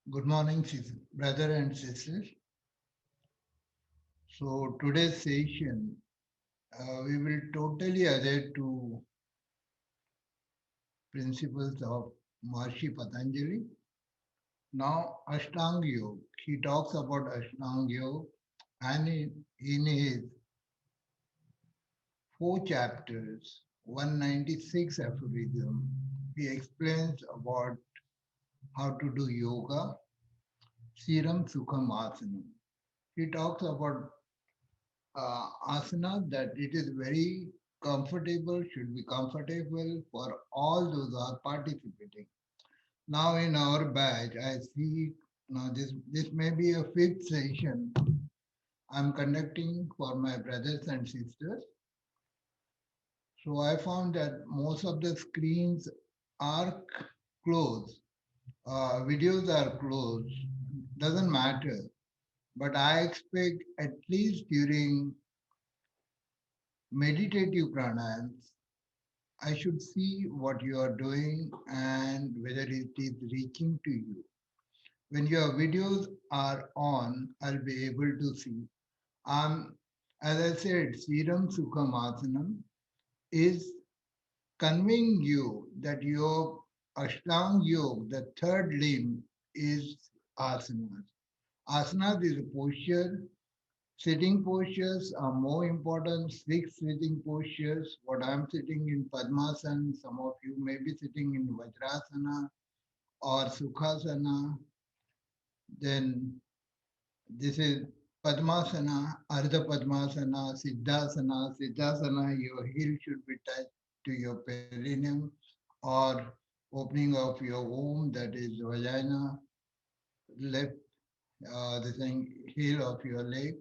Good morning, brother and sisters. So today's session, we will totally adhere to principles of Maharishi Patanjali. Now, Ashtanga Yoga. He talks about Ashtanga Yoga, and in his four chapters, 196 aphorism, he explains about how to do yoga, Siram Sukham Asanam. He talks about asana that it is very comfortable, should be comfortable for all those who are participating. Now in our batch, I see now this may be a fifth session I'm conducting for my brothers and sisters. So I found that most of the screens are closed, videos are closed, doesn't matter. But I expect at least during meditative pranayams, I should see what you are doing and whether it is reaching to you. When your videos are on, I'll be able to see. Um, as I said, Sriram Sukham Asanam is conveying you that your Ashtang Yoga, the third limb, is asanas. Asanas is a posture. Sitting postures are more important. Six sitting postures. What I'm sitting in Padmasana, some of you may be sitting in Vajrasana or Sukhasana. Then this is Padmasana, Ardha Padmasana, Siddhasana. Siddhasana, your heel should be touched to your perineum or opening of your womb, that is vagina, left, the thing, heel of your leg,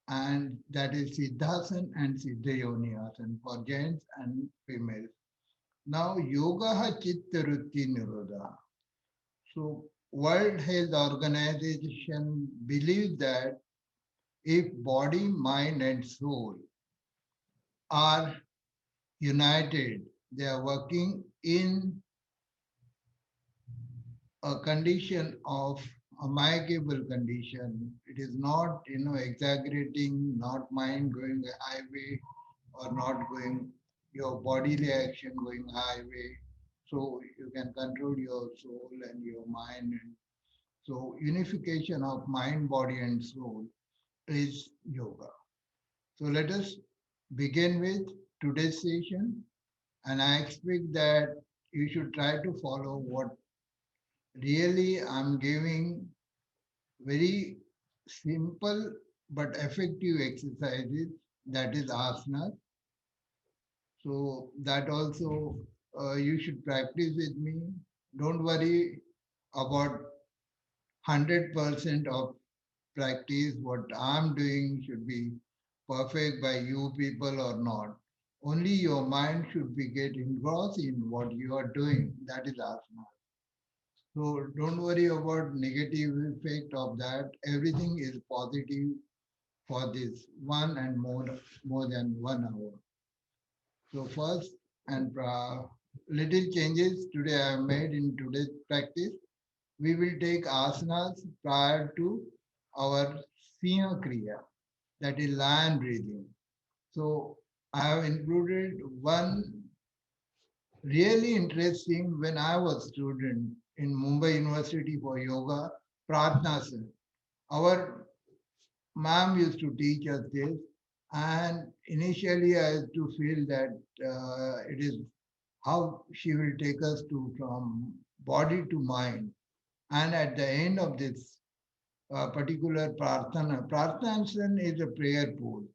and that is Siddhasan and Siddhayoniasan for gents and females. Now, Yoga ha Chitta Vritti Nirodha. So, World Health Organization believes that if body, mind, and soul are united, they are working in a condition of amicable condition. It is not, exaggerating, not mind going highway or not going your body reaction going highway. So you can control your soul and your mind. And so unification of mind, body, and soul is yoga. So let us begin with today's session. And I expect that you should try to follow what really I'm giving very simple but effective exercises, that is asana. So that also you should practice with me. Don't worry about 100% of practice. What I'm doing should be perfect by you people or not. Only your mind should be get engrossed in what you are doing. That is asana. So don't worry about negative effect of that. Everything is positive for this one and more than 1 hour. So first and little changes today I have made in today's practice. We will take asanas prior to our Singha Kriya, that is lion breathing. So I have included one really interesting when I was student in Mumbai University for yoga, Pratnasana. Our ma'am used to teach us this, and initially I used to feel that it is how she will take us to from body to mind. And at the end of this particular prarthana is a prayer pose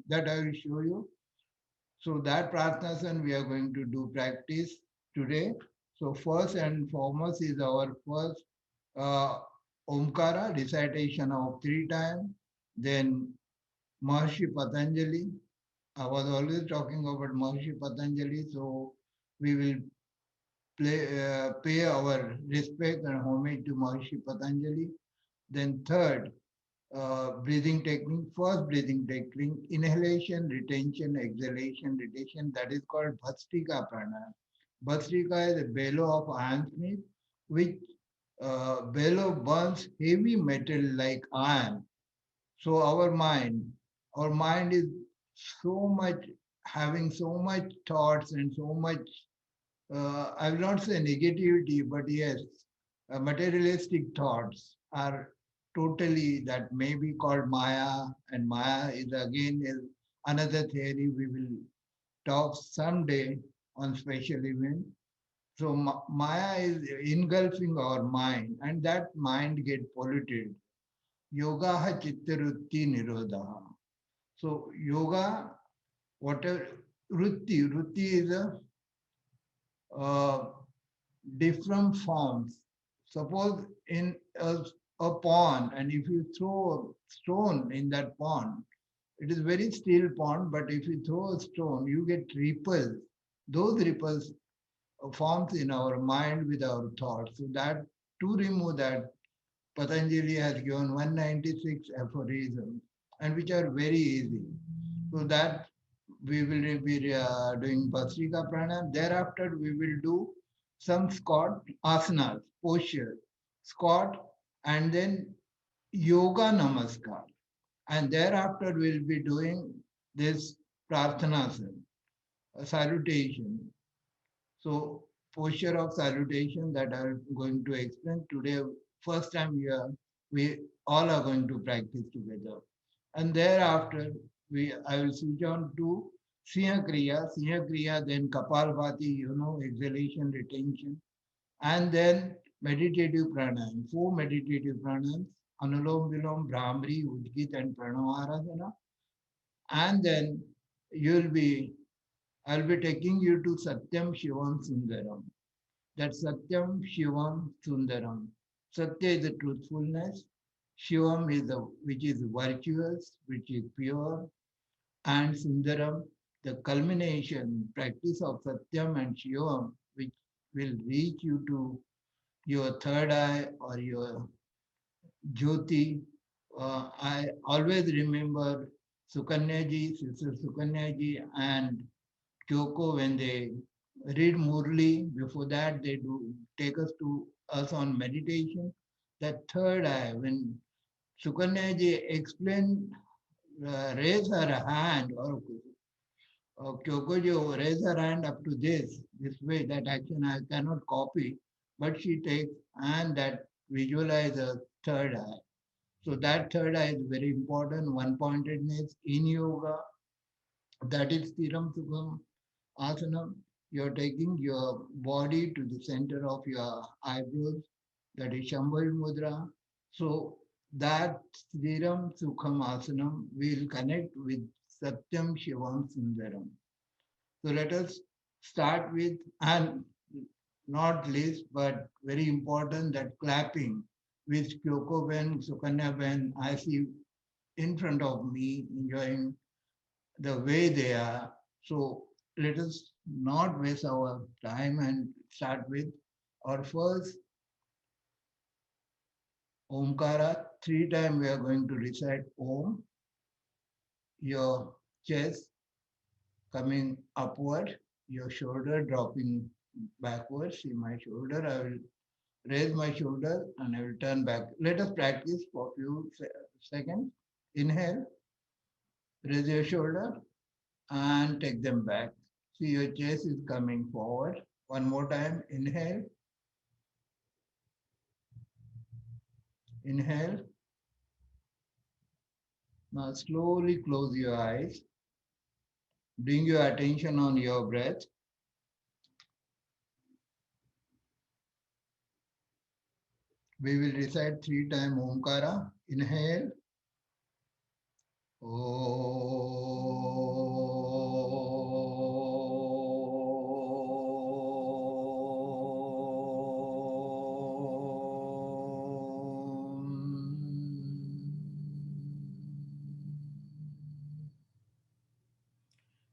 that I will show you. So that prarthana we are going to do practice today. So first and foremost is our first uh, Omkara recitation of 3 times. Then Maharishi Patanjali. I was always talking about Maharishi Patanjali, so we will pay our respect and homage to Maharishi Patanjali. Then third, breathing technique, first breathing technique, inhalation, retention, exhalation, retention, that is called Bhastrika Pranayama. Bhastrika is a bellow of iron smith, which bellow burns heavy metal like iron. So our mind is so much having so much thoughts and so much, I will not say negativity, but yes, materialistic thoughts are totally that may be called Maya, and Maya is another theory we will talk someday on special event. So Maya is engulfing our mind, and that mind get polluted. Yoga ha chittarutti nirodha. So yoga, whatever rutti is uh, different forms. Suppose in a pond, and if you throw a stone in that pond, it is very still pond, but if you throw a stone, you get ripples. Those ripples forms in our mind with our thoughts. So that to remove that, Patanjali has given 196 aphorisms, and which are very easy. So that we will be doing Bhastrika Pranayam. Thereafter, we will do some squat asanas, posture, squat, and then yoga namaskar. And thereafter, we'll be doing this prarthanasana, a salutation. So, posture of salutation that I'm going to explain today. First time we all are going to practice together. And thereafter, I will switch on to Siya Kriya. Siya Kriya, then Kapalbhati, exhalation, retention, and then meditative pranayam. Four meditative pranayams: Anulom Vilom, Brahmari, Ujjit, and Pranavarasana. And then you'll be, I'll be taking you to Satyam Shivam Sundaram. That's Satyam Shivam Sundaram. Satya is the truthfulness. Shivam is the which is virtuous, which is pure, and Sundaram, the culmination practice of Satyam and Shivam, which will reach you to your third eye or your Jyoti. I always remember Sukanyaji, Sister Sukanyaji, and Kyoko when they read Murli. Before that, they do take us on meditation. That third eye, when Sukanyaji explained, raise her hand, or Kyoko ji raise her hand up to this way. That action I cannot copy, but she takes and that visualize a third eye. So that third eye is very important. One pointedness in yoga, that is Thiram Sukham Asanam. You're taking your body to the center of your eyebrows. That is Shambhavi Mudra. So that Thiram Sukham Asanam will connect with Satyam Shivam Sundaram. So let us start with, and not least, but very important, that clapping, which Kyoko Ben, Sukanya Ben, I see in front of me enjoying the way they are. So let us not waste our time and start with our first Omkara. Three times we are going to recite Om, your chest coming upward, your shoulder dropping backwards. See my shoulder, I will raise my shoulder and I will turn back. Let us practice for a few seconds. Inhale, raise your shoulder and take them back. See your chest is coming forward. One more time. Inhale, inhale. Now slowly close your eyes. Bring your attention on your breath. We will recite three times Omkara. Inhale.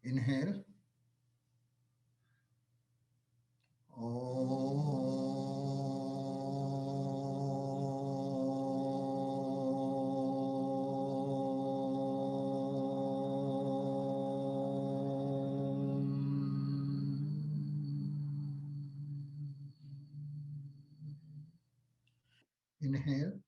Inhale. Inhale.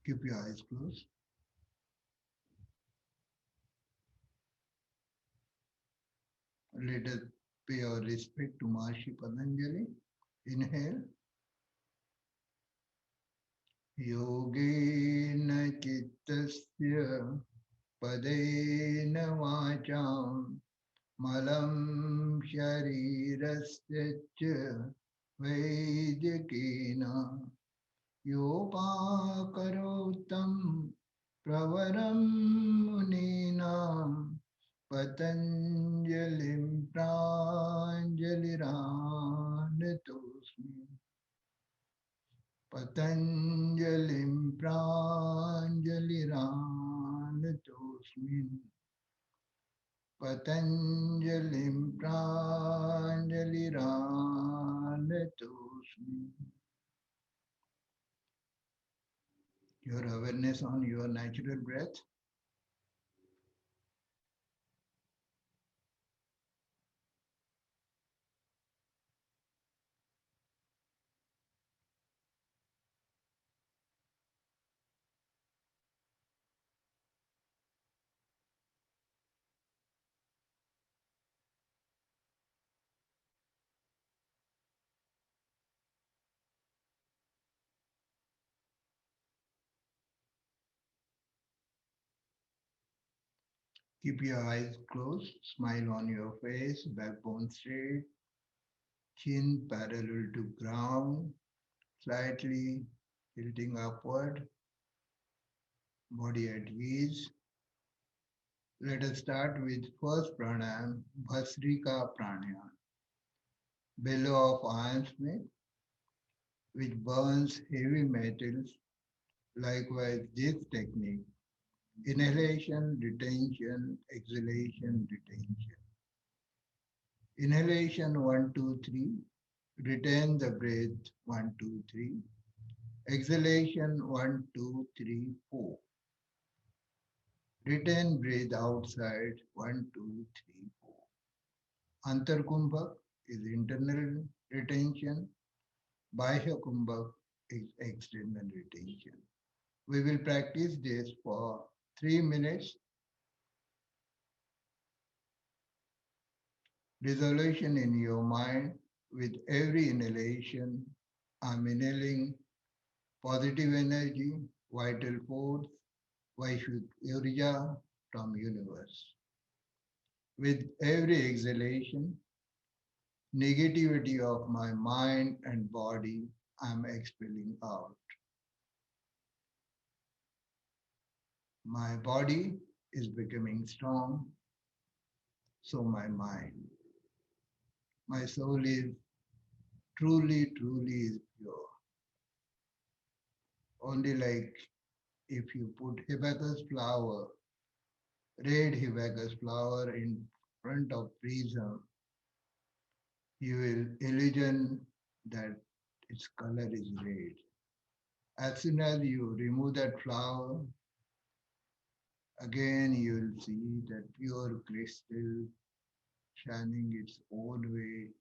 Keep your eyes closed. Let us pay our respect to Maharishi Patanjali. Inhale. योगेन चित्तस्य पदेन वाचां मलं शरीरस्य च वैद्यकेन योपाकरोत्तं प्रवरं मुनीनां पतञ्जलिं प्राञ्जलिरानतोऽस्मि पतञ्जलिं प्राञ्जलिरानतोऽस्मि पतञ्जलिं प्राञ्जलिरानतोऽस्मि. Your awareness on your natural breath. Keep your eyes closed, smile on your face, backbone straight, chin parallel to ground, slightly tilting upward, body at ease. Let us start with first pranayam, Bhasrika pranayam, bellow of iron smith, which burns heavy metals. Likewise, this technique, inhalation, retention, exhalation, retention. Inhalation 1, 2, 3. Retain the breath 1, 2, 3. Exhalation 1, 2, 3, 4. Retain breath outside 1, 2, 3, 4. Antarkumbhak is internal retention. Bahya Kumbhak is external retention. We will practice this for 3 minutes. Resolution in your mind with every inhalation. I'm inhaling positive energy, vital force, Vaishvik Urja from universe. With every exhalation, negativity of my mind and body, I'm expelling out. My body is becoming strong, so my mind. My soul is truly, truly is pure. Only like if you put hibiscus flower, red hibiscus flower in front of prism, you will illusion that its color is red. As soon as you remove that flower, again you will see that pure crystal shining its own way.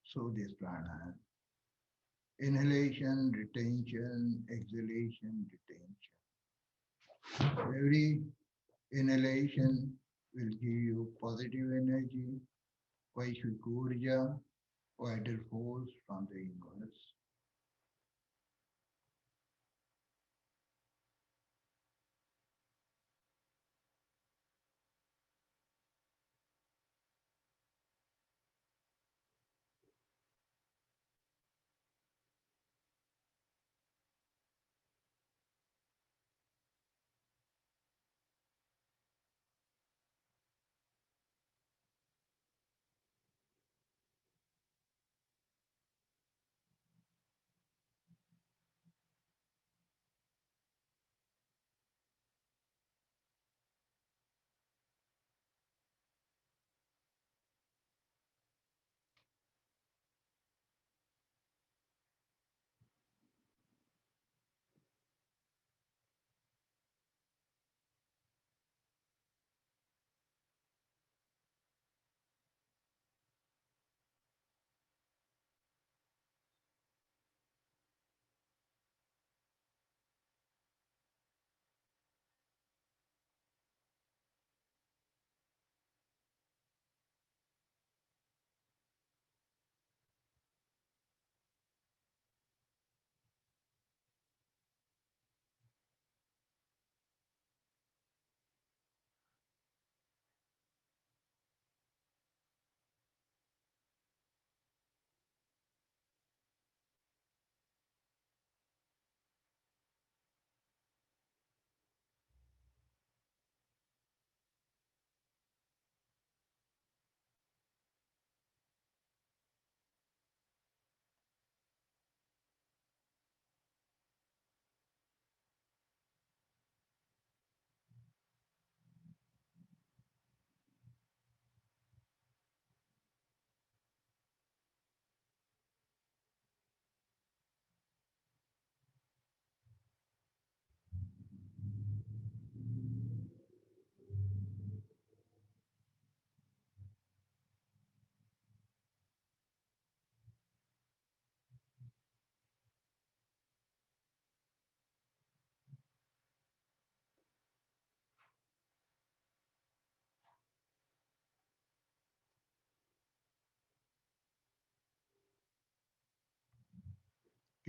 So this pranayama. Inhalation, retention, exhalation, retention. Every inhalation will give you positive energy, Vaishvik Urja, vital force from the universe.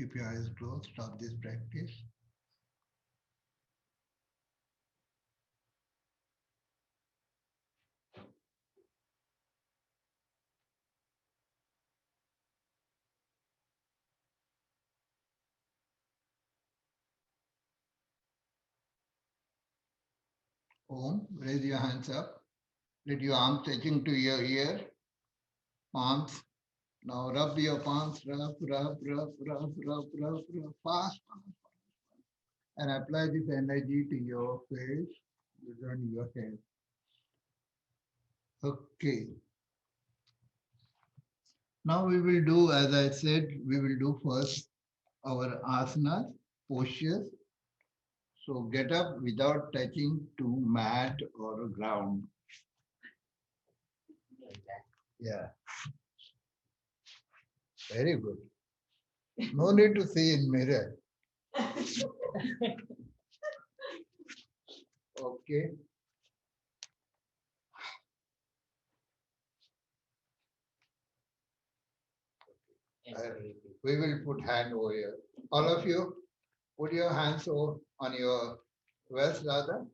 Keep your eyes closed. Stop this practice. Om, raise your hands up. Let your arms touching to your ear. Palms. Now rub your palms. Rub. Fast. And apply this energy to your face, and your head. Okay. Now we will do, as I said, we will do first our asanas, postures. So get up without touching to mat or ground. Yeah, very good. No need to see in mirror. Okay. We will put hand over here. All of you, put your hands on your waist rather.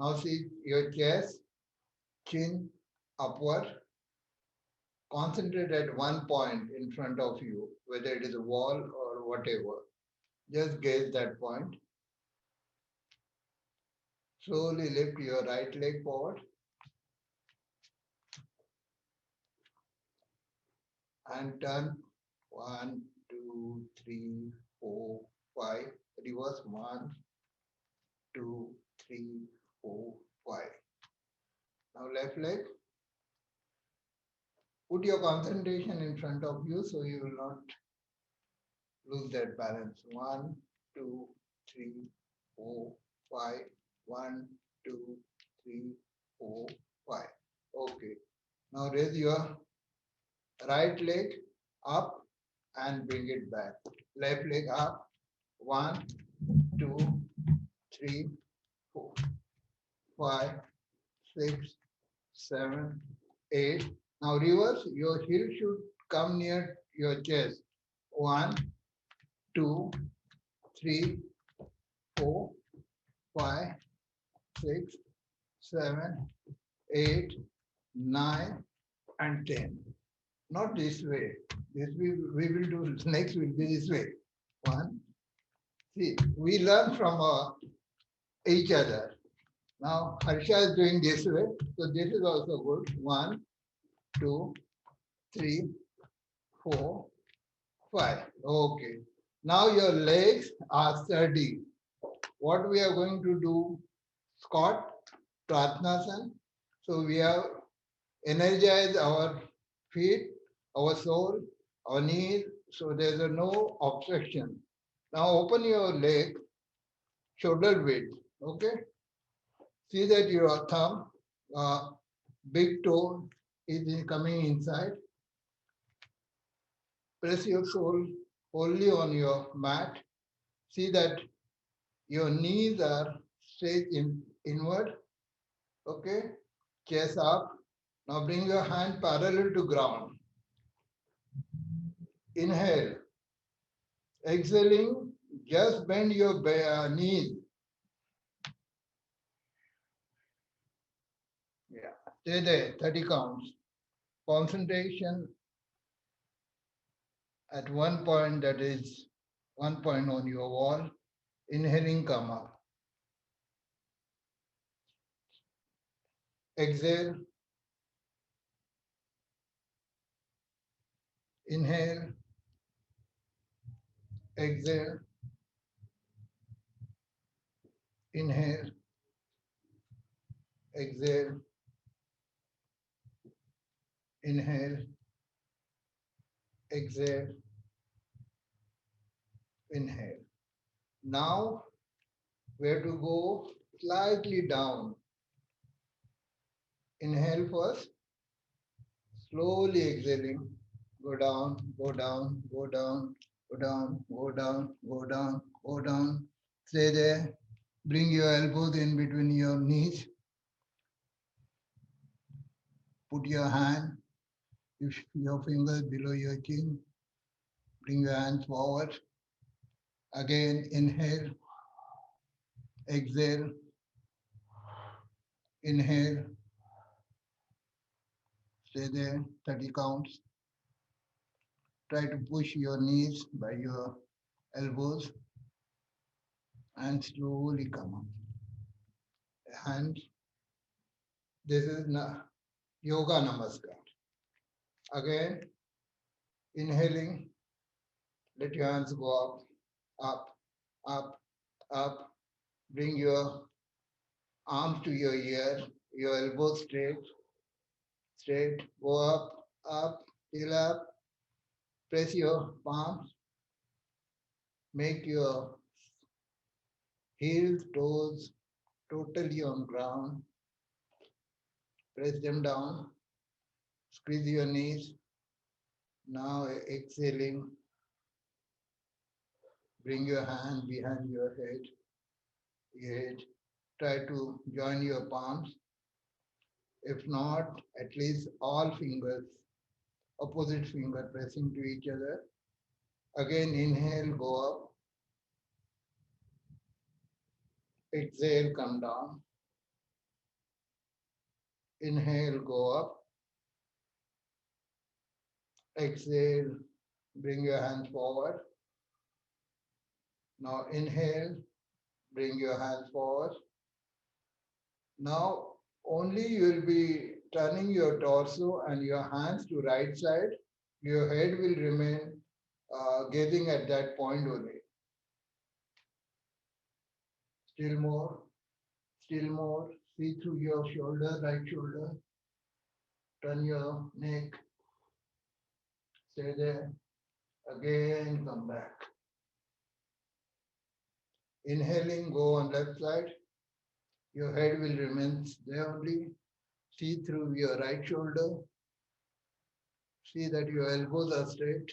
Now see your chest, chin upward. Concentrate at one point in front of you, whether it is a wall or whatever. Just gaze that point. Slowly lift your right leg forward and turn 1, 2, 3, 4, 5. Reverse 1, 2, 3, 4, 5. Now left leg. Put your concentration in front of you so you will not lose that balance. 1, 2, 3, 4, 5. 1, 2, 3, 4, 5. Okay. Now raise your right leg up and bring it back. Left leg up. 1, 2, 3, 4, 5, 6, 7, 8. Now reverse. Your heel should come near your chest. 1, 2, 3, 4, 5, 6, 7, 8, 9, and 10. Not this way. This we will do next will be this way. 1. See, we learn from each other. Now Harsha is doing this way, so this is also good. 1, 2, 3, 4, 5. Okay. Now your legs are sturdy. What we are going to do, squat, Pratnasan. So we have energized our feet, our soul, our knees, so there's no obstruction. Now open your leg, shoulder width, okay? See that your thumb, big toe is coming inside. Press your soul wholly on your mat. See that your knees are straight inward, okay? Chest up. Now bring your hand parallel to ground. Inhale. Exhaling, just bend your knees. Yeah, stay there, 30 counts. Concentration at one point, that is one point on your wall. Inhaling, come up. Exhale. Inhale. Exhale. Inhale. Exhale. Inhale. Exhale. Inhale. Now, we have to go slightly down. Inhale first. Slowly exhaling. Go down, go down, go down, go down, go down, go down, go down. Stay there. Bring your elbows in between your knees. Put your hand, your fingers below your chin. Bring your hands forward. Again, inhale, exhale, inhale, stay there, 30 counts. Try to push your knees by your elbows and slowly come up. And this is yoga namaskar. Again, inhaling, let your hands go up, up, up, up. Bring your arms to your ear, your elbows straight, straight. Go up, up, till up. Press your palms. Make your heels, toes totally on ground. Press them down. Squeeze your knees. Now exhaling, bring your hand behind your head. Try to join your palms. If not, at least all fingers, opposite finger pressing to each other. Again, inhale, go up. Exhale, come down. Inhale, go up. Exhale, bring your hands forward. Now inhale, bring your hands forward. Now only you will be turning your torso and your hands to right side. Your head will remain gazing at that point only. Still more, still more. See through your shoulder, right shoulder. Turn your neck. Stay there. Again, come back. Inhaling, go on left side. Your head will remain there only. See through your right shoulder. See that your elbows are straight.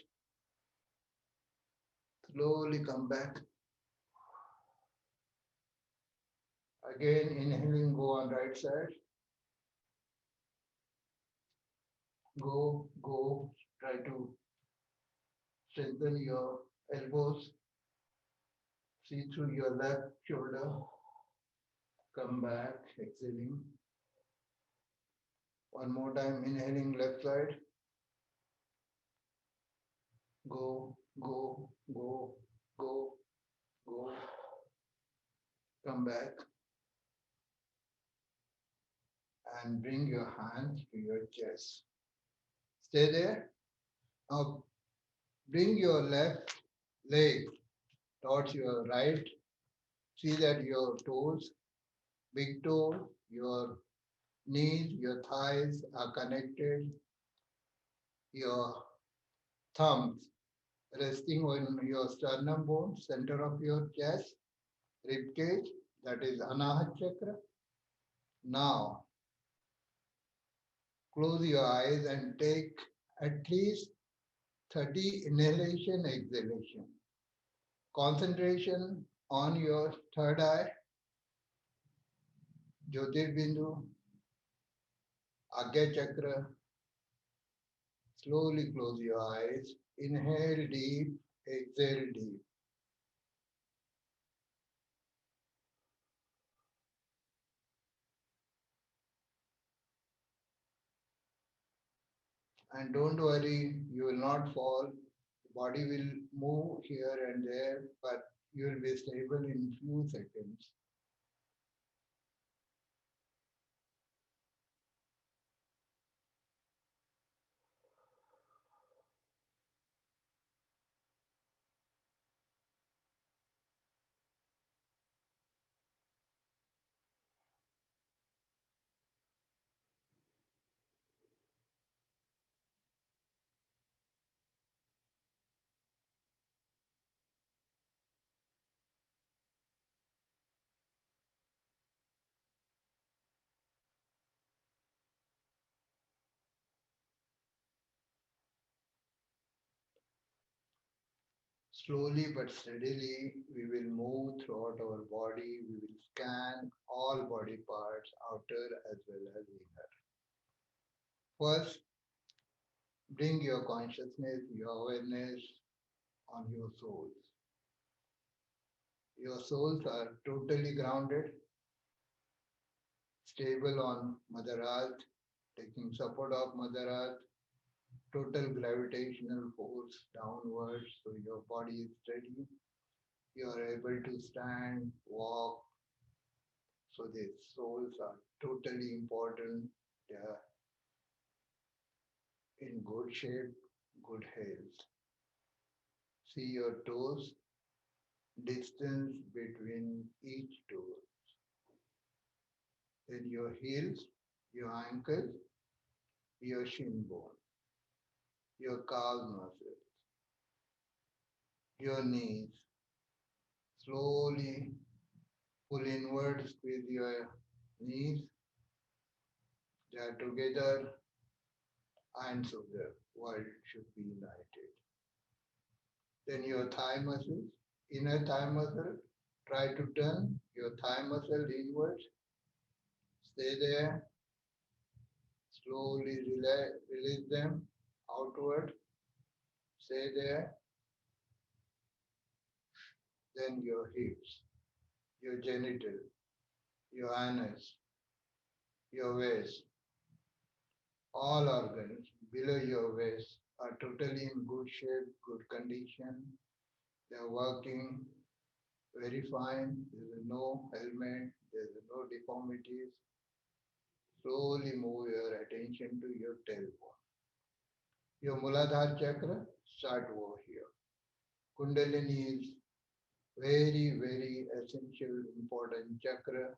Slowly come back. Again, inhaling, go on right side. Go. Try to strengthen your elbows. See through your left shoulder. Come back, exhaling. One more time, inhaling left side. Go, go. Come back and bring your hands to your chest. Stay there. Now bring your left leg towards your right. See that your toes, big toe, your knees, your thighs are connected. Your thumbs resting on your sternum bone, center of your chest, rib cage, that is Anahat Chakra. Now, close your eyes and take at least 30 inhalation, exhalation. Concentration on your third eye, Jyotirbindu, Agya Chakra. Slowly close your eyes. Inhale deep, exhale deep. And don't worry, you will not fall. Body will move here and there, but you will be stable in few seconds. Slowly but steadily, we will move throughout our body. We will scan all body parts, outer as well as inner. First, bring your consciousness, your awareness on your soul. Your souls are totally grounded, stable on Mother Earth, taking support of Mother Earth, total gravitational force downwards, so your body is steady. You are able to stand, walk. So these souls are totally important. They are in good shape, good health. See your toes, distance between each toe. Then your heels, your ankle, your shin bone, your calf muscles, your knees. Slowly pull inward, squeeze your knees. They are together, and so the world should be united. Then your thigh muscles, inner thigh muscle, try to turn your thigh muscle inwards. Stay there. Slowly release them outward. Stay there. Then your hips, your genital, your anus, your waist, all organs below your waist are totally in good shape, good condition. They are working very fine. There is no ailment, there is no deformities. Slowly move your attention to your tailbone. Your Muladhara chakra start over here. Kundalini is very, very essential, important chakra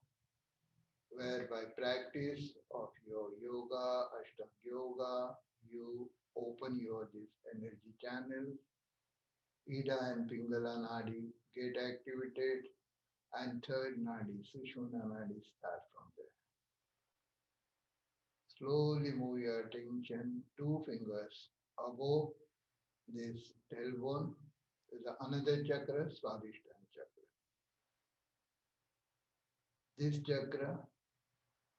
where by practice of your yoga, Ashtanga yoga, you open your this energy channel, Ida and Pingala Nadi get activated, and third Nadi, Sushumna Nadi start from there. Slowly move your attention, two fingers above this tailbone is another chakra, Swadhisthana chakra. This chakra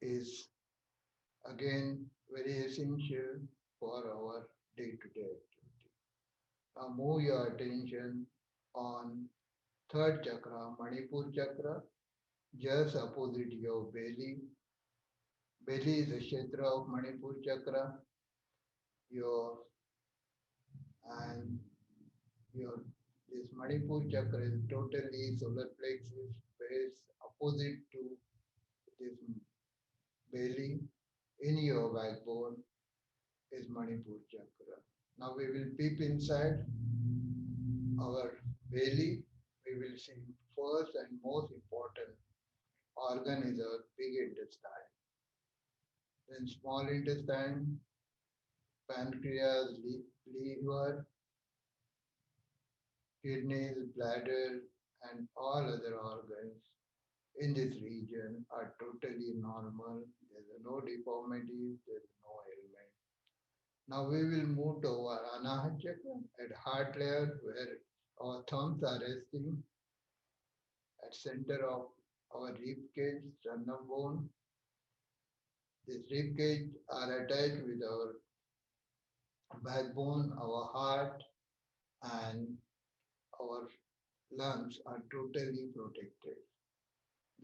is again very essential for our day-to-day activity. Now move your attention on third chakra, Manipur chakra, just opposite your belly. Belly is the kshetra of Manipur chakra. Your and your this Manipur chakra is totally solar plexus base opposite to this belly. In your backbone is Manipur chakra. Now we will peep inside our belly. We will see first and most important organ is our big intestine. Then small intestine, pancreas, liver, kidneys, bladder, and all other organs in this region are totally normal. There is no deformity, there is no ailment. Now we will move to our Anahata chakra at heart layer where our thumbs are resting at center of our rib cage, sternum bone. These rib cage are attached with our backbone, our heart, and our lungs are totally protected.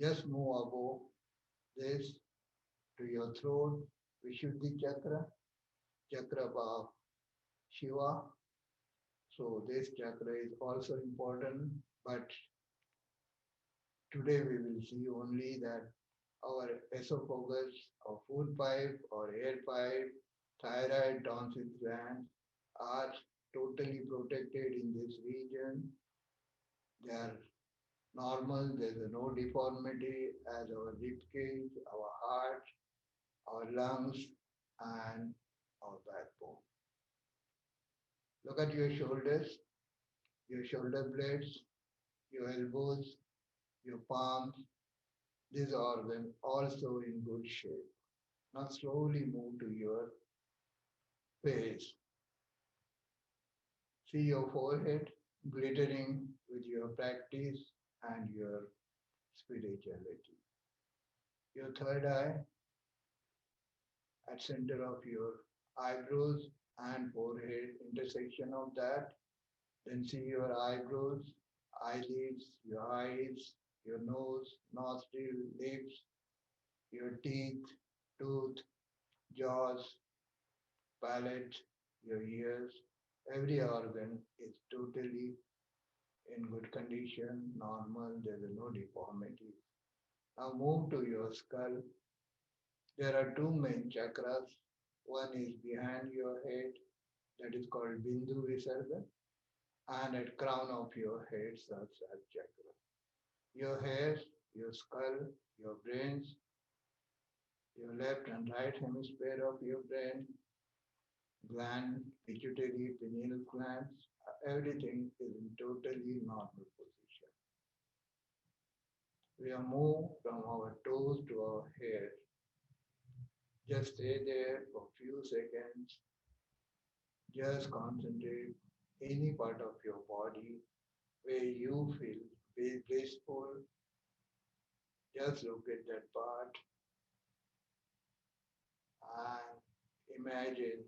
Just move above this to your throat, Vishuddhi chakra, chakra of Shiva. So this chakra is also important, but today we will see only that our esophagus, our food pipe, or air pipe, thyroid, tonsil glands are totally protected in this region. They are normal, there is no deformity as our rib cage, our heart, our lungs, and our backbone. Look at your shoulder blades, your elbows, your palms. These organs also in good shape. Now slowly move to your face. See your forehead glittering with your practice and your spirituality. Your third eye at center of your eyebrows and forehead, intersection of that. Then see your eyebrows, eyelids, your eyes, your nose, nostril, lips, your teeth, tooth, jaws, palate, your ears. Every organ is totally in good condition, normal, there is no deformity. Now move to your skull. There are two main chakras. One is behind your head, that is called Bindu Visarga, and at crown of your head, Sahasrara chakra. Your hair, your skull, your brains, your left and right hemisphere of your brain, gland, pituitary, pineal glands, everything is in totally normal position. We are moved from our toes to our hair. Just stay there for a few seconds. Just concentrate any part of your body where you feel blissful. Just look at that part and imagine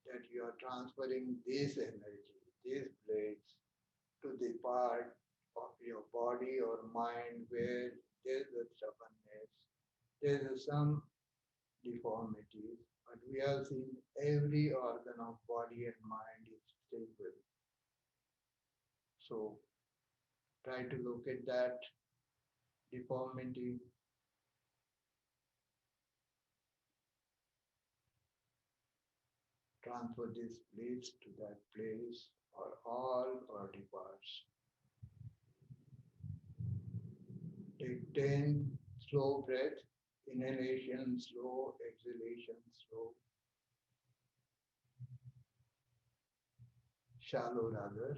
that you are transferring this energy, these blades to the part of your body or mind where there is a stubbornness, there is some deformities, but we have seen every organ of body and mind is stable. So try to look at that deformity, transfer this place to that place or all body parts. Take 10 slow breath, inhalation slow, exhalation slow, shallow rather,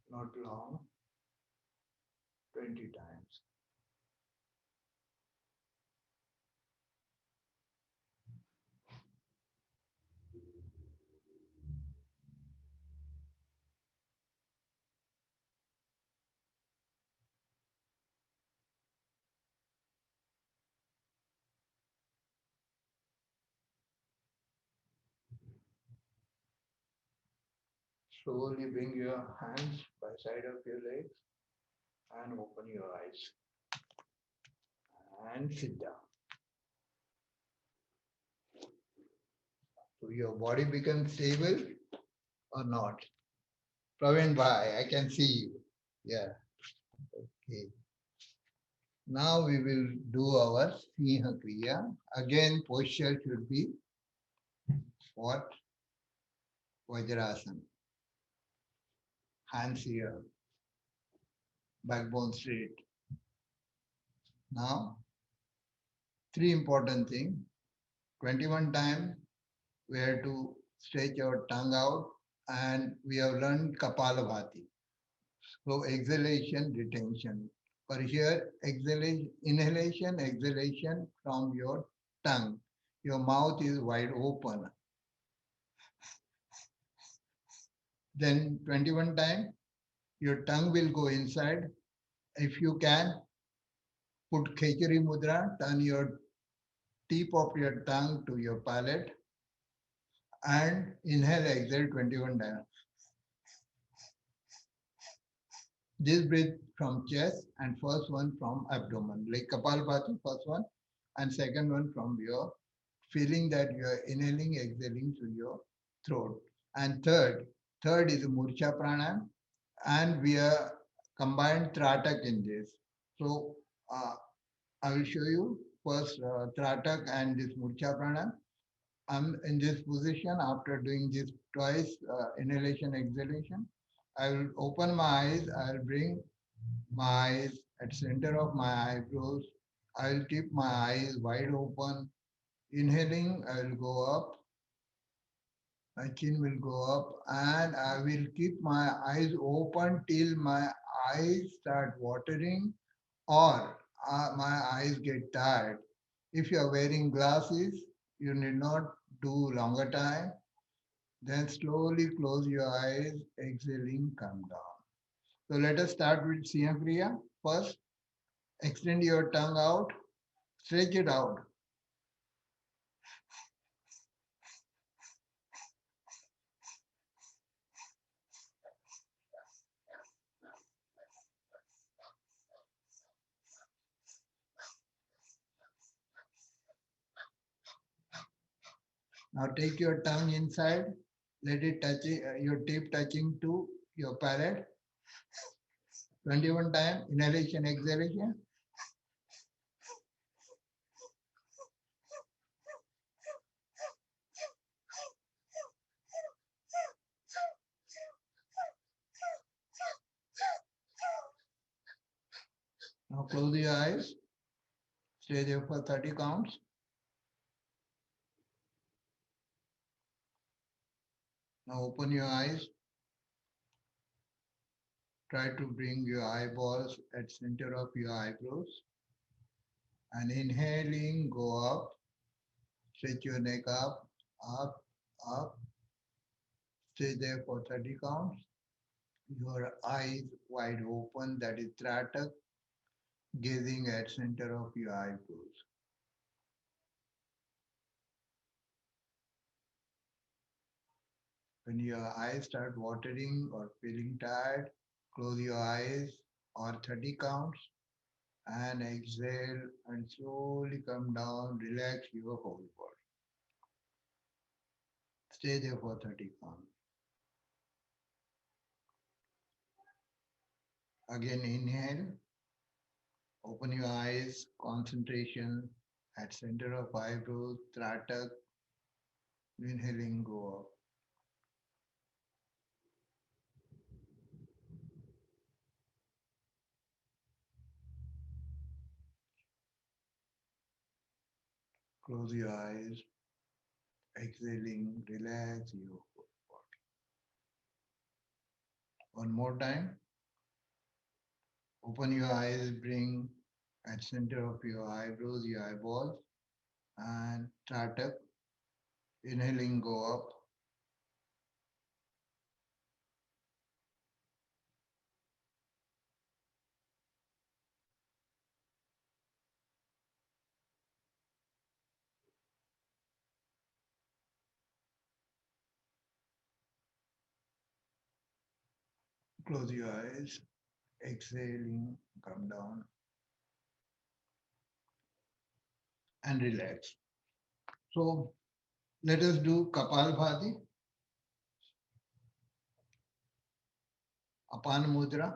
not long, 20 times. Slowly bring your hands by side of your legs and open your eyes and sit down. So your body becomes stable or not? Praveen bhai, I can see you. Yeah. Okay. Now we will do our Siha Kriya. Again, posture should be what? Vajrasana. Hands here, backbone straight. Now, three important things. 21 times we have to stretch our tongue out and we have learned Kapalabhati. So exhalation, retention. For here, exhalation, inhalation, exhalation from your tongue. Your mouth is wide open. Then 21 times, your tongue will go inside. If you can, put Khechari Mudra, turn your tip of your tongue to your palate and inhale, exhale 21 times. This breath from chest and first one from abdomen, like Kapalabhati, first one, and second one from your feeling that you are inhaling, exhaling through your throat. And third is Murcha Pranayam, and we are combined Tratak in this. So uh, I will show you first Tratak and this Murcha Pranayam. I'm in this position after doing this twice, inhalation, exhalation. I will open my eyes. I will bring my eyes at center of my eyebrows. I will keep my eyes wide open. Inhaling, I will go up. My chin will go up, and I will keep my eyes open till my eyes start watering or my eyes get tired. If you are wearing glasses, you need not do longer time. Then slowly close your eyes, exhaling, come down. So let us start with Siya Kriya. First, extend your tongue out, stretch it out. Now take your tongue inside, let it touch your tip touching to your palate. 21 times, inhalation, exhalation. Now close your eyes, stay there for 30 counts. Now open your eyes, try to bring your eyeballs at center of your eyebrows. And inhaling, go up, stretch your neck up, up, up. Stay there for 30 counts. Your eyes wide open, that is Tratak, gazing at center of your eyebrows. When your eyes start watering or feeling tired, close your eyes or 30 counts and exhale and slowly come down, relax your whole body. Stay there for 30 counts. Again, inhale, open your eyes, concentration at center of eyebrows, Tratak, inhaling, go up. Close your eyes, exhaling, relax your body. One more time. Open your eyes, bring at center of your eyebrows, your eyeballs, and start up. Inhaling, go up. Close your eyes. Exhaling, come down and relax. So let us do Kapalbhati, Apana Mudra.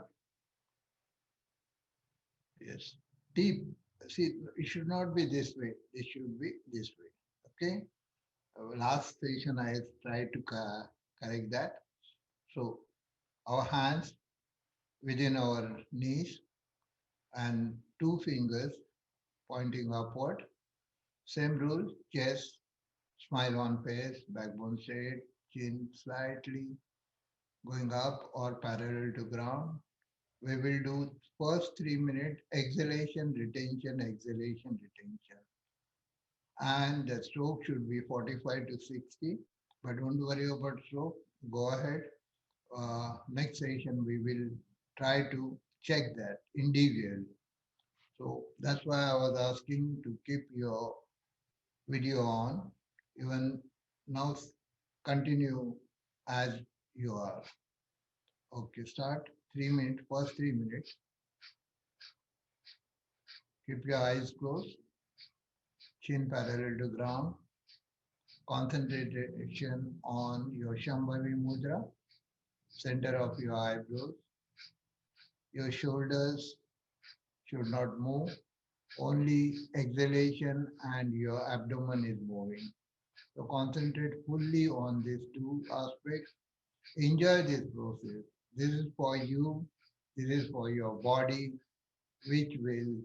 Yes. Deep. See, it should not be this way. It should be this way. Okay. Last session I tried to correct that. So our hands within our knees and two fingers pointing upward. Same rule, chest, smile on face, backbone straight, chin slightly going up or parallel to ground. We will do first 3 minutes exhalation, retention, exhalation, retention. And the stroke should be 45 to 60. But don't worry about stroke. Go ahead. Next session we will try to check that individually. So that's why I was asking to keep your video on. Even now continue as you are. Okay, start 3 minutes, first 3 minutes. Keep your eyes closed, chin parallel to ground. Concentration on your Shambhavi Mudra, center of your eyebrows. Your shoulders should not move. Only exhalation and your abdomen is moving. So concentrate fully on these two aspects. Enjoy this process. This is for you. This is for your body, which will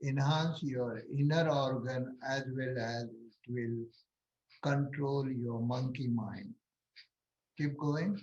enhance your inner organ as well as it will control your monkey mind. Keep going.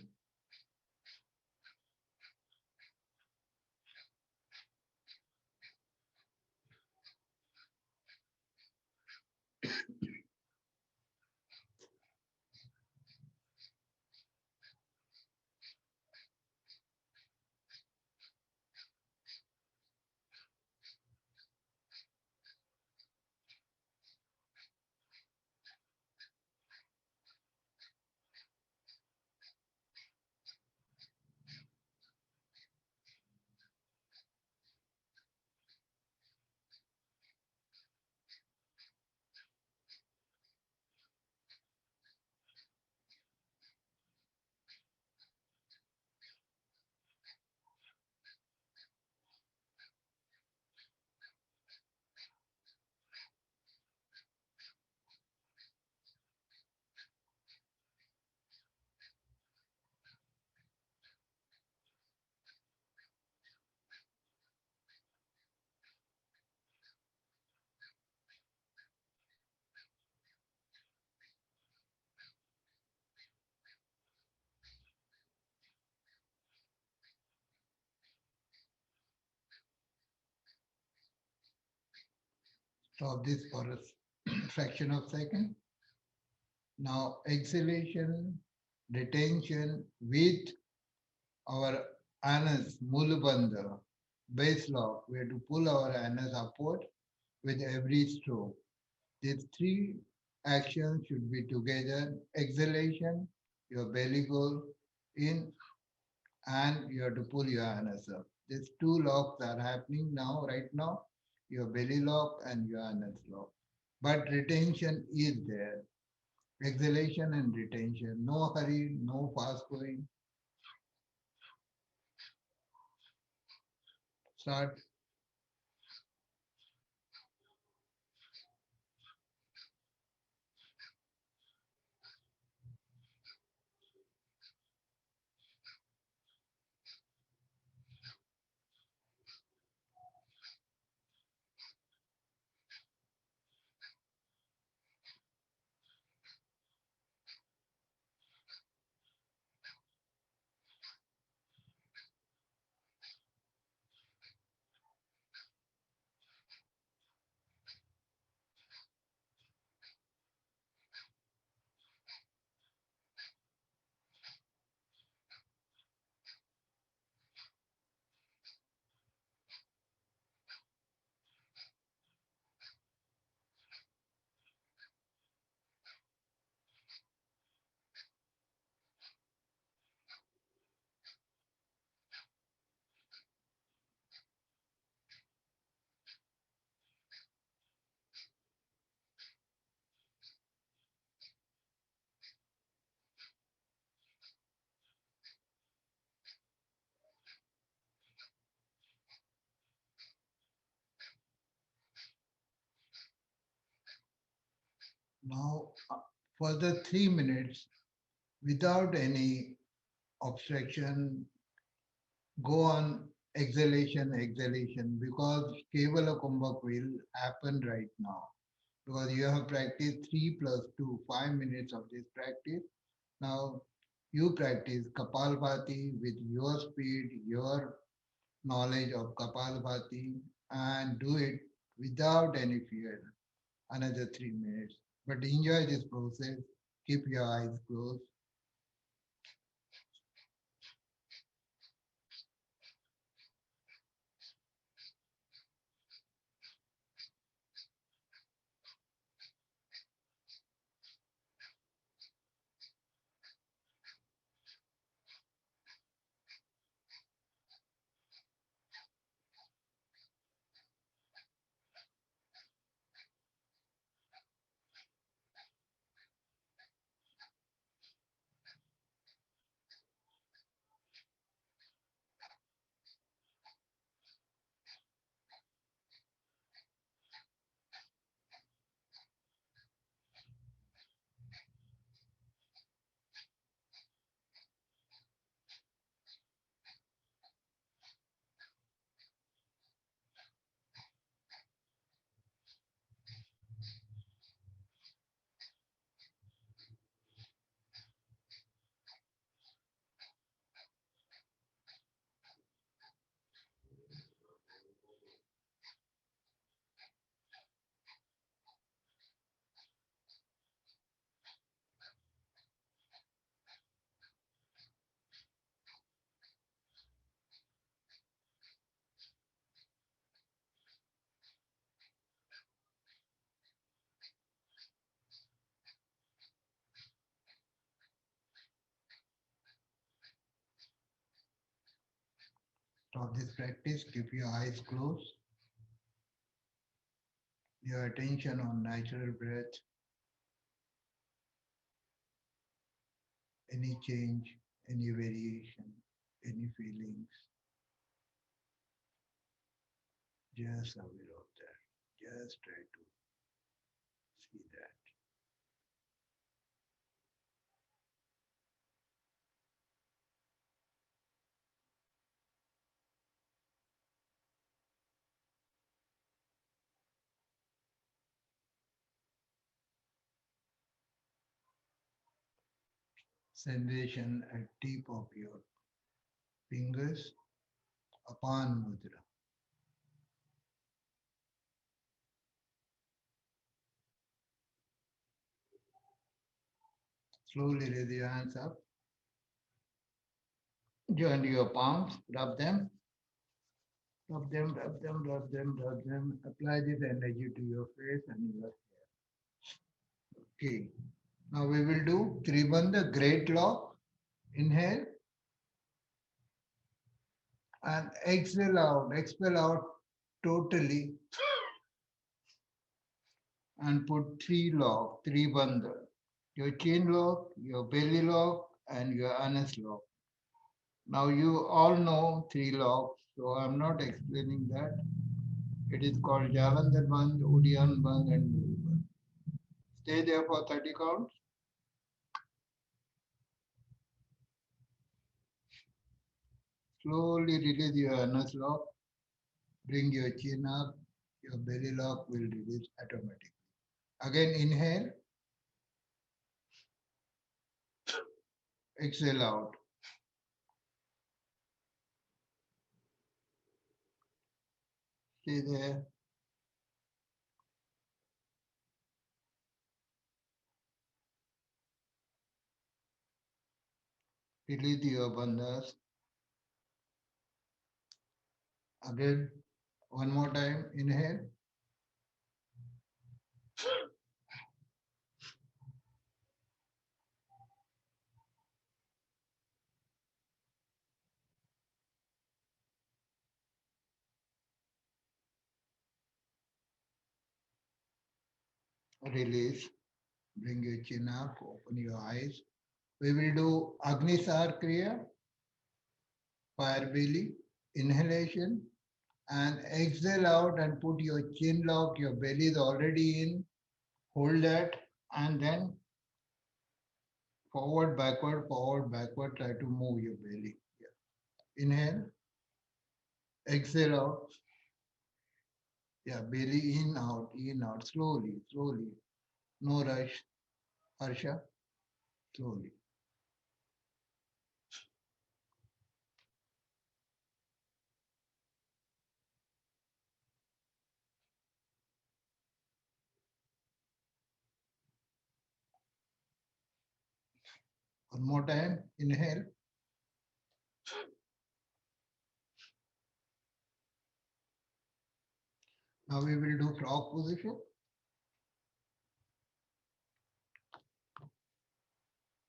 Stop this for a fraction of second. Now exhalation, retention with our anus, mulabandha, base lock. We have to pull our anus upward with every stroke. These three actions should be together. Exhalation, your belly goes in, and you have to pull your anus up. These two locks are happening now, right now, your belly lock and your anus lock. But retention is there. Exhalation and retention. No hurry, no fast going. Start. Now, for the 3 minutes, without any obstruction, go on exhalation, exhalation, because Kevala Kumbhak will happen right now. Because you have practiced 3 plus 2, 5 minutes of this practice. Now you practice Kapalbhati with your speed, your knowledge of Kapalbhati, and do it without any fear. Another 3 minutes. But enjoy this process. Keep your eyes closed. Stop this practice. Keep your eyes closed. Your attention on natural breath. Any change, any variation, any feelings. Just aware of that. Just try to see that. Sensation at tip of your fingers, Apan Mudra. Slowly raise your hands up. Join your palms, rub them, rub them, rub them, rub them, rub them. Apply this energy to your face and your hair. Okay. Now we will do Tribandha Great Lock. Inhale and exhale out. Expel out totally and put three lock, three bandha. Your chin lock, your belly lock, and your anus lock. Now you all know three locks, so I'm not explaining that. It is called Jalandhar Bandh, Udian Bandh, and Muri Bandh. Stay there for 30 counts. Slowly release your anus lock. Bring your chin up. Your belly lock will release automatically. Again, inhale. Exhale out. Stay there. Release your bandhas. Again, one more time. Inhale. Release. Bring your chin up. Open your eyes. We will do Agnisar Kriya, fire belly, inhalation, and exhale out and put your chin lock. Your belly is already in. Hold that and then forward, backward, forward, backward. Try to move your belly. Yeah. Inhale, exhale out. Yeah, belly in, out, slowly, slowly. No rush. Harsha, slowly. One more time. Inhale. Now we will do frog position.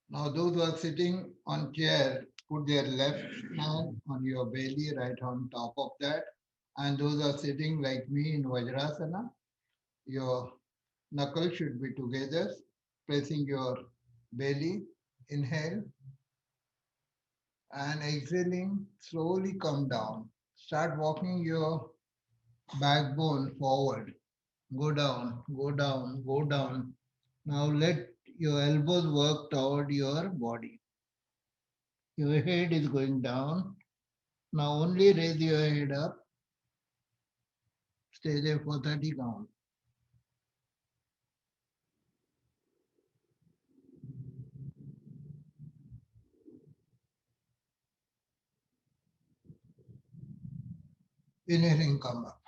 Now those who are sitting on chair, put their left hand on your belly, right on top of that. And those who are sitting like me in Vajrasana, your knuckles should be together, pressing your belly. Inhale and exhaling, slowly come down. Start walking your backbone forward. Go down, go down, go down. Now let your elbows work toward your body. Your head is going down. Now only raise your head up. Stay there for 30 count. Inhaling, come up.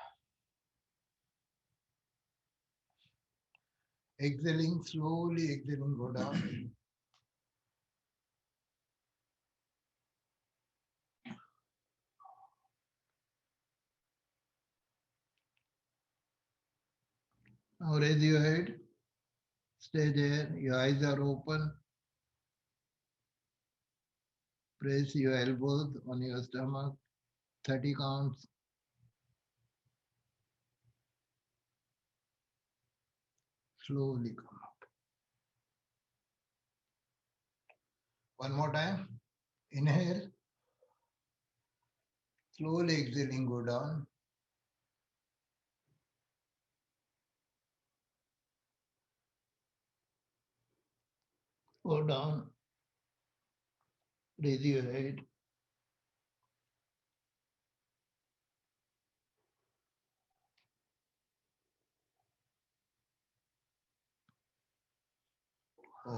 Exhaling, slowly exhaling, go down. Now raise your head. Stay there. Your eyes are open. Press your elbows on your stomach. 30 counts. Slowly come up. One more time. Inhale. Slowly exhaling, go down. Go down. Raise your head.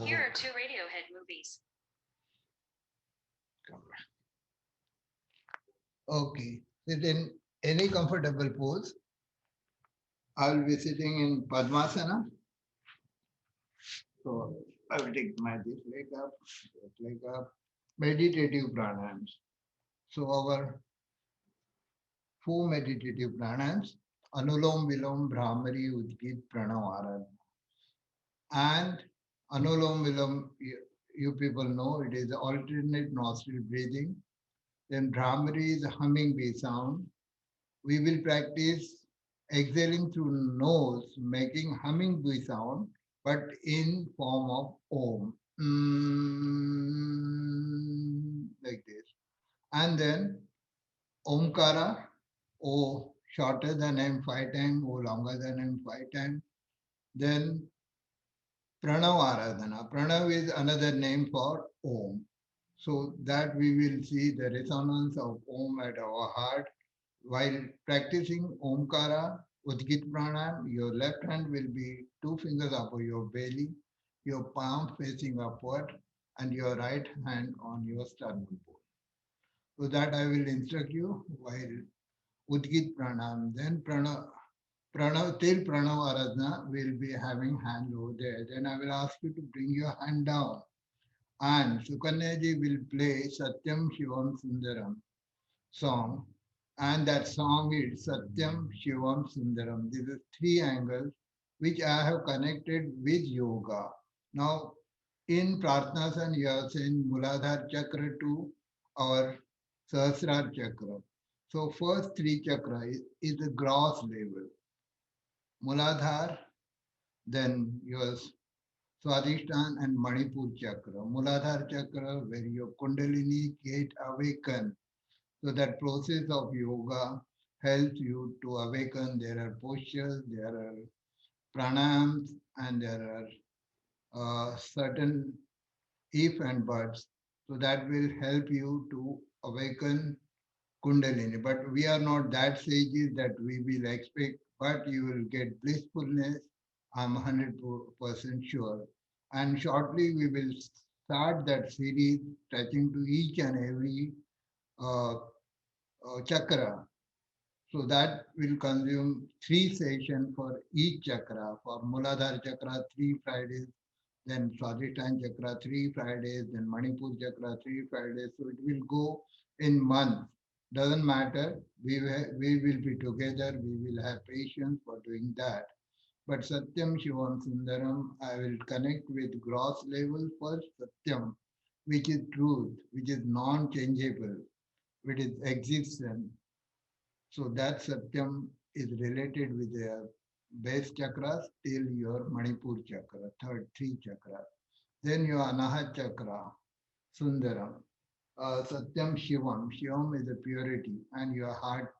Here are two Radiohead movies. Come back. Okay. Sit in any comfortable pose. I will be sitting in Padmasana. So I will take my this leg up, meditative pranayams. So our four meditative pranayams, Anulom Vilom Brahmari Udgit Pranav. And Anulom Vilom, you people know it is alternate nostril breathing. Then Brahmari is a humming bee sound. We will practice exhaling through nose, making humming bee sound, but in form of Om. Like this. And then Omkara, O shorter than M 5 times, O longer than M 5 times. Then Pranav Aradhana. Pranav is another name for Om. So that we will see the resonance of Om at our heart. While practicing Omkara, Udgit Pranayam, your left hand will be two fingers above your belly, your palm facing upward, and your right hand on your sternum bone. So that I will instruct you while Udgit Pranayam. Then Pranav till Pranav Aradhana will be having hand over there. Then I will ask you to bring your hand down. And Sukanyaji will play Satyam Shivam Sundaram song. And that song is Satyam Shivam Sundaram. These are three angles which I have connected with yoga. Now, in Pratnasan, you have seen Muladhar Chakra to our Sahasrar Chakra. So, first three chakra is the gross level. Muladhar, then yours Swadhisthana and Manipur chakra. Muladhara chakra, where your Kundalini get awakened. So that process of yoga helps you to awaken. There are postures, there are pranayams, and there are certain if and buts. So that will help you to awaken Kundalini. But we are not that sages that we will expect, but you will get blissfulness. I'm 100% sure. And shortly we will start that series touching to each and every uh, chakra. So that will consume three sessions for each chakra. For Muladhara chakra, 3 Fridays, then Swadhisthana chakra, 3 Fridays, then Manipur chakra, 3 Fridays. So it will go in months. Doesn't matter. We will be together. We will have patience for doing that. But Satyam Shivam Sundaram, I will connect with gross level first Satyam, which is truth, which is non-changeable, which is existence. So that Satyam is related with the base chakras till your Manipur chakra, third three chakras. Then your Anahat chakra, Sundaram. Satyam Shivam. Shivam is the purity, and your heart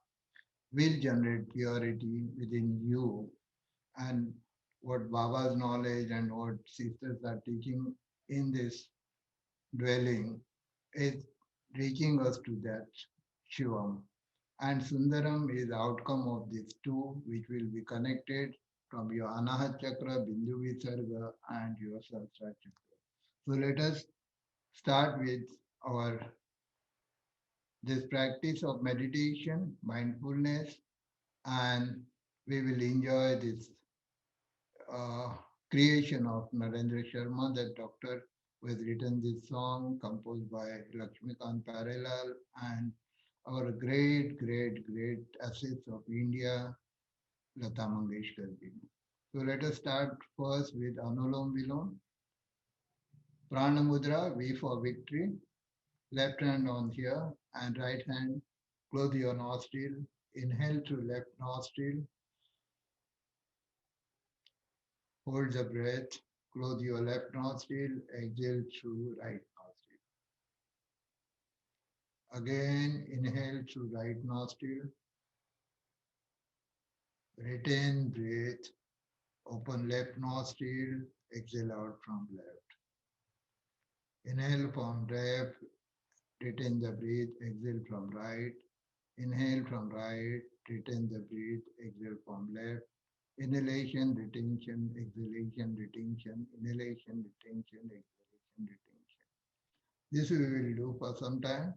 will generate purity within you. And what Baba's knowledge and what sisters are teaching in this dwelling is reaching us to that Shivam. And Sundaram is the outcome of these two, which will be connected from your Anahat Chakra, Bindu Visarga, and your Sahasrara Chakra. So let us start with our this practice of meditation, mindfulness, and we will enjoy this uh, creation of Narendra Sharma, the doctor who has written this song, composed by Lakshmikant Parelal, and our great assets of India, Lata Mangeshkar ji. So let us start first with Anulom Vilom. Prana Mudra, V for victory. Left hand on here and right hand. Close your nostril. Inhale through left nostril. Hold the breath. Close your left nostril. Exhale through right nostril. Again, inhale through right nostril. Retain breath. Open left nostril. Exhale out from left. Inhale from left. Retain the breath. Exhale from right. Inhale from right. Retain the breath. Exhale from left. Inhalation, retention, exhalation, retention, inhalation, retention, exhalation, retention. This we will do for some time.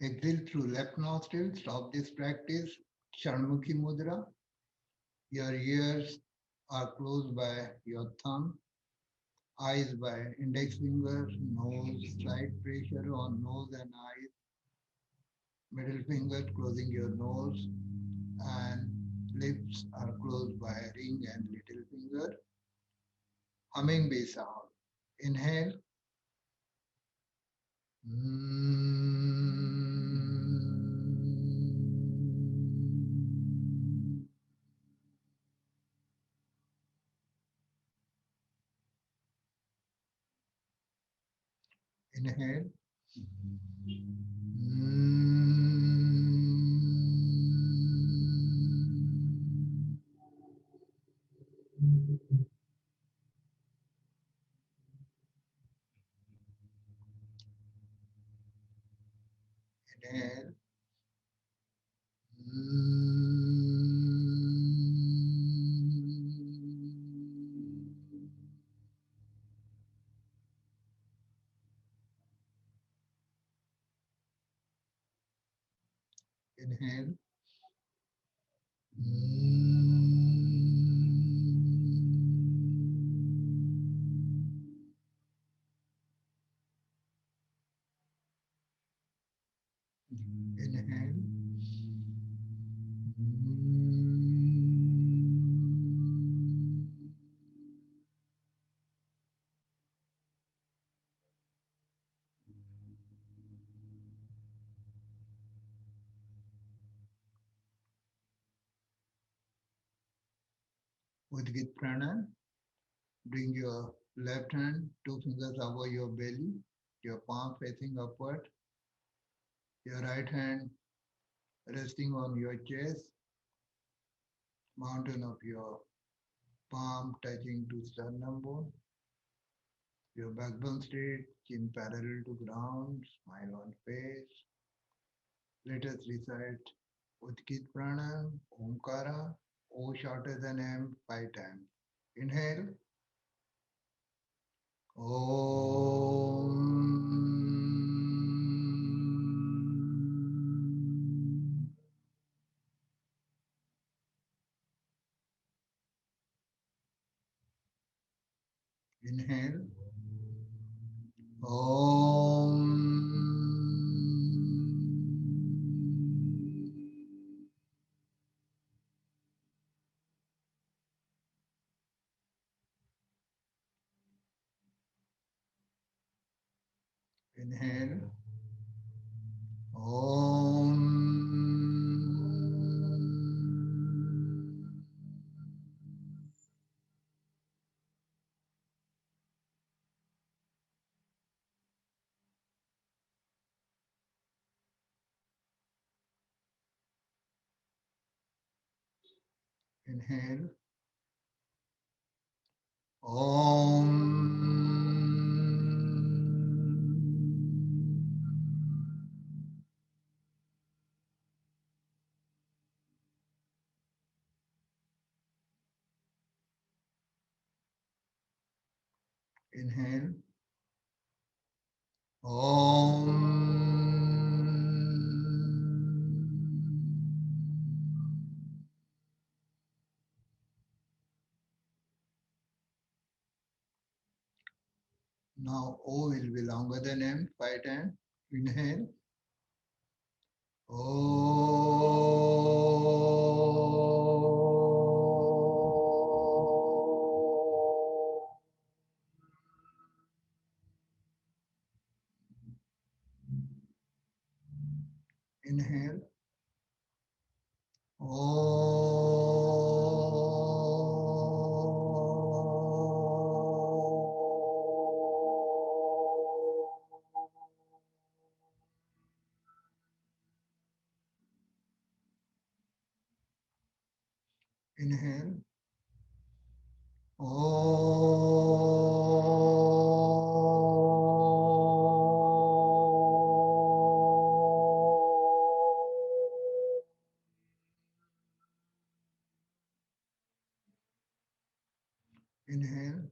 Exhale through left nostril. Stop this practice. Shanmukhi Mudra. Your ears are closed by your thumb. Eyes by index finger. Nose, slight pressure on nose and eyes. Middle finger closing your nose. And lips are closed by ring and little finger. Humming bee sound. Inhale. Inhale. Inhale. Inhale. Inhale. Udgit Prana. Bring your left hand, two fingers above your belly, your palm facing upward, your right hand resting on your chest, mountain of your palm touching to sternum bone, your backbone straight, chin parallel to ground, smile on face. Let us recite Udgit Prana, Omkara, O shorter than M, 5 times. Inhale. Om. Inhale. Om. Inhale. Om. Inhale. Om. Inhale. Om. Now O will be longer than M, 5 times. Inhale. Inhale. Inhale. Inhale.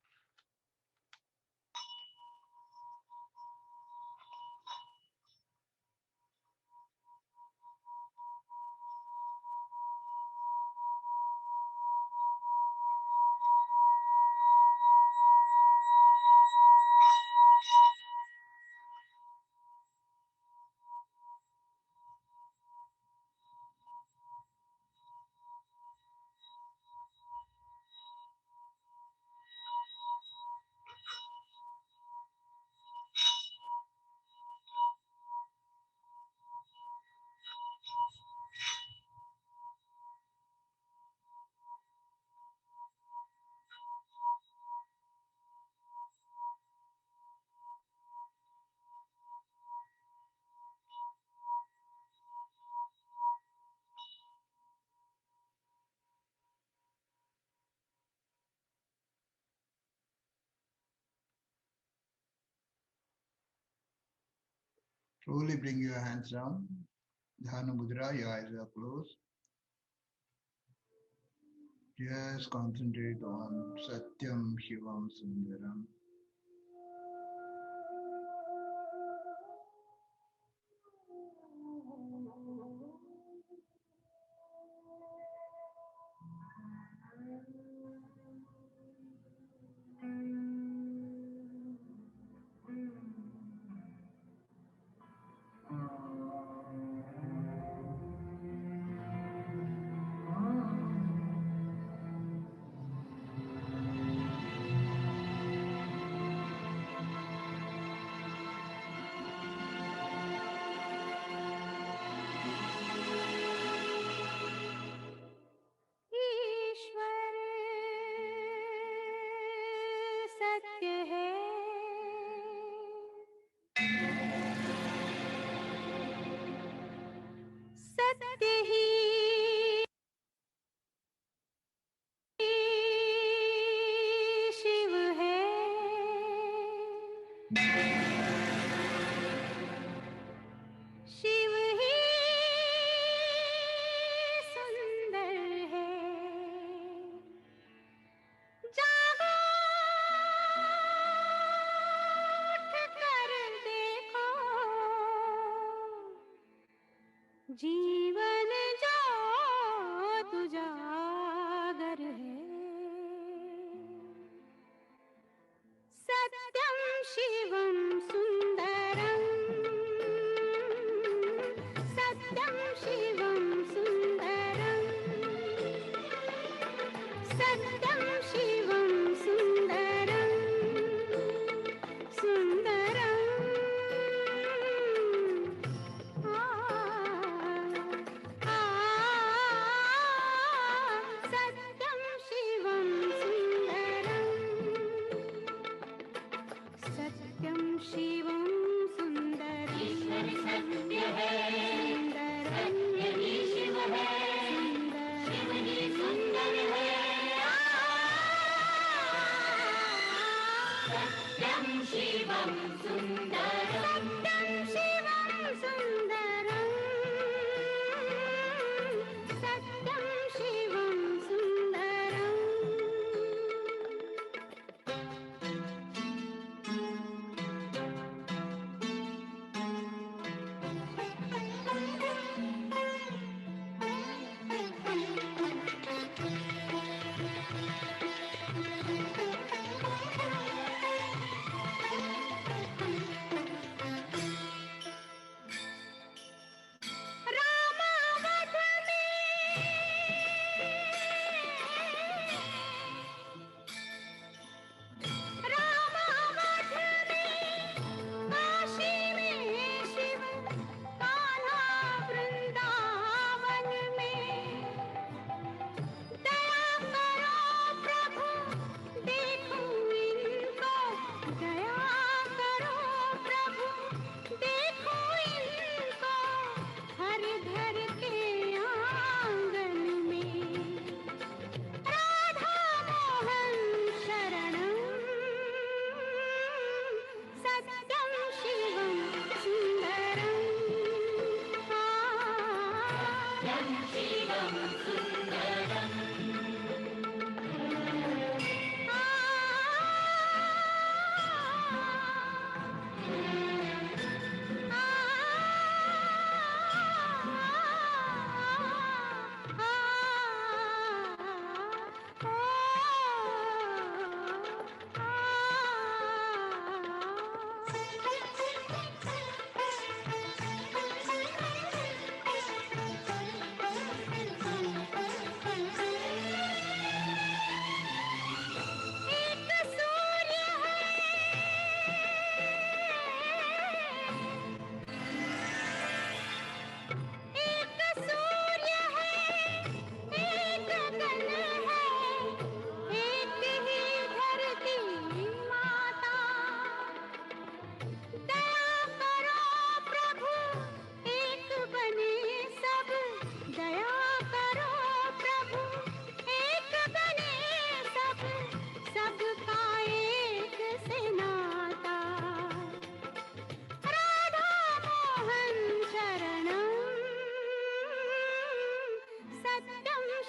Slowly bring your hands down. Dhyana Mudra, your eyes are closed. Just concentrate on Satyam Shivam Sundaram.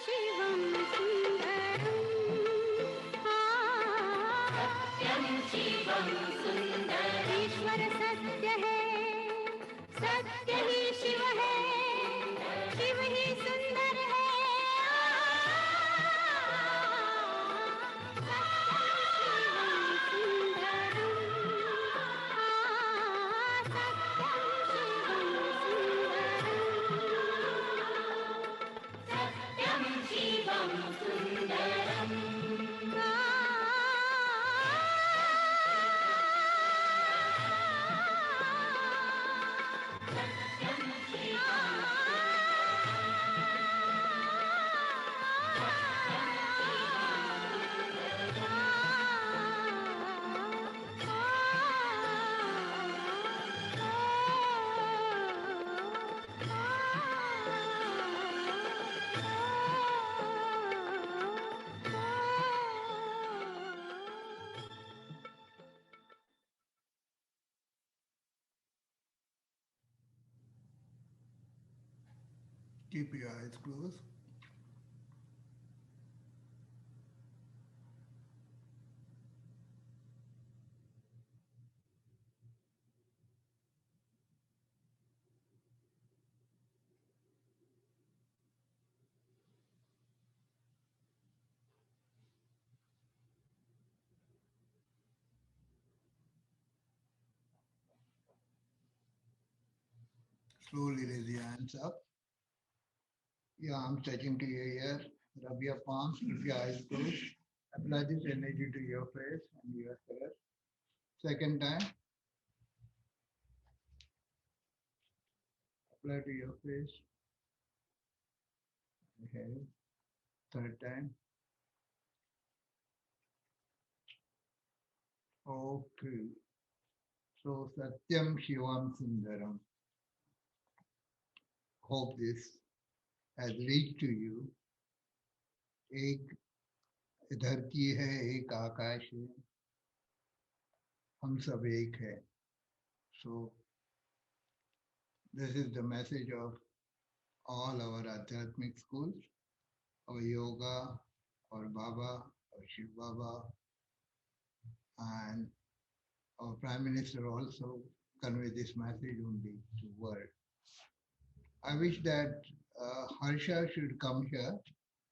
शिवं सुन्दरम् सत्यं शिवं सुन्दरम् ईश्वर सत्य है सत्य ही शिव है शिव ही सुंदर है सत्यं शिवं सुन्दरम् Keep your eyes closed. Slowly raise your hands up. Your arms touching to your ear. Rub your palms, keep your eyes closed. Apply this energy to your face and your hair. Second time. Apply to your face. Okay. Third time. Okay. So Satyam Shivam Sundaram. Hope this has reached to you. एक धरती है एक आकाश है हम सब एक है. So this is the message of all our Adhyatmic schools, our yoga, our Baba, our Shiv Baba, and our Prime Minister also convey this message only to world. I wish that Harsha should come here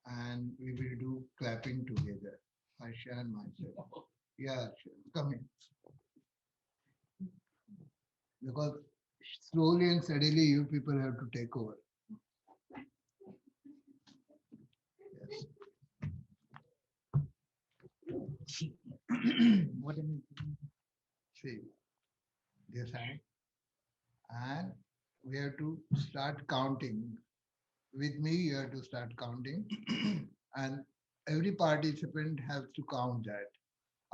and we will do clapping together. Harsha and myself. Yeah, sure. Come in. Because slowly and steadily you people have to take over. Yes. What do you mean? See, this hand. And we have to start counting. With me, you have to start counting. And every participant has to count that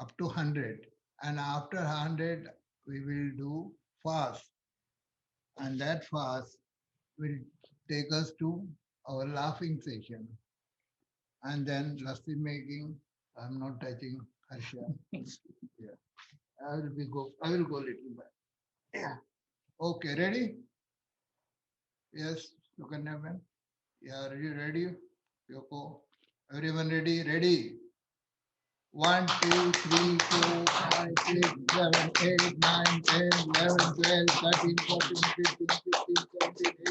up to 100. And after 100, we will do fast. And that fast will take us to our laughing session. And then lassi making. I'm not touching Harsha. Yeah. I will go little bit. Yeah. Okay, ready? Yes, Sukanya ma'am. Yeah, are you ready? Yoko. Everyone ready? Ready. 1, 2, 3, 4, 5, 6, 7, 8, 9, 10, 11, 12, 13, 14, 15, 16, 17,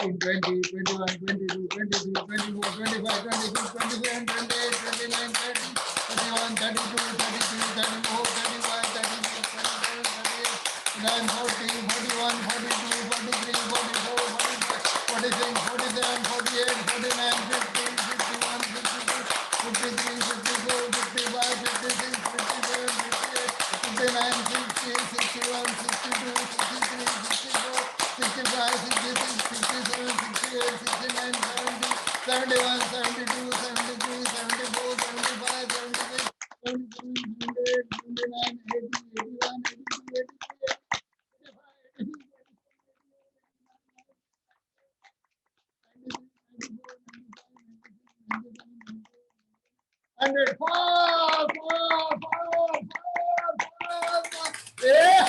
18, 20, 21, 22, 23, 24, 25, 26, 27, 28, 29, 30, 31, 32, 33, 34, 35, 36, 37, 38, 39, 40, 41, 42, 43, 44, 45, 46, 47, 48, 49, 50, 51, 52, 53, 54, 55, 56, 57, 58, 59, 60, 61, 62, 63, 64, 65, 66, 67, 68, 69, 70, 71, 72, 73, 74, 75, 76, 77, 78, 79, 80, 81, 82, 83, 100. Fall. Yeah.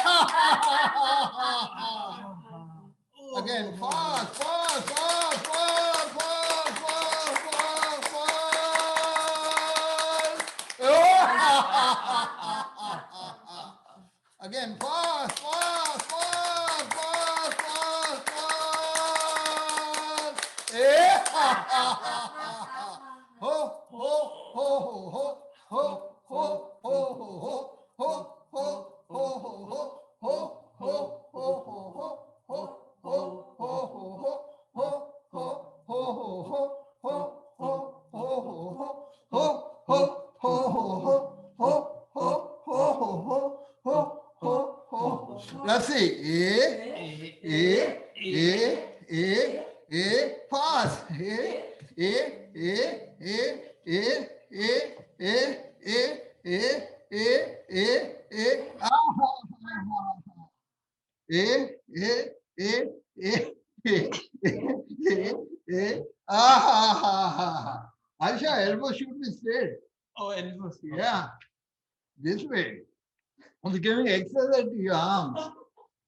Again, fall. Again, fast, fast, fast, fast, fast, fast. Eh, ha, ha, ha, ha, ha. Ho, ho, ho, ho, ho, ho, ho, ho, ho, ho, ho, ho, ho, ho, ho, ho, ho, ho, ho, Let's see. Fast. Aisha, elbow should be straight. Oh, elbows. Yeah, this way. It's giving exercise to your arms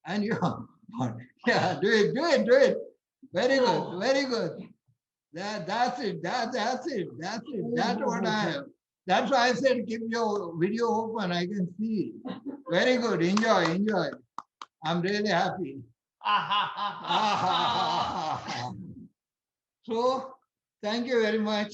and your yeah, do it, do it, do it. Very good, very good. That's it. That's it. That's it. That's what I have. That's why I said keep your video open. I can see. Very good. Enjoy, enjoy. I'm really happy. So, thank you very much.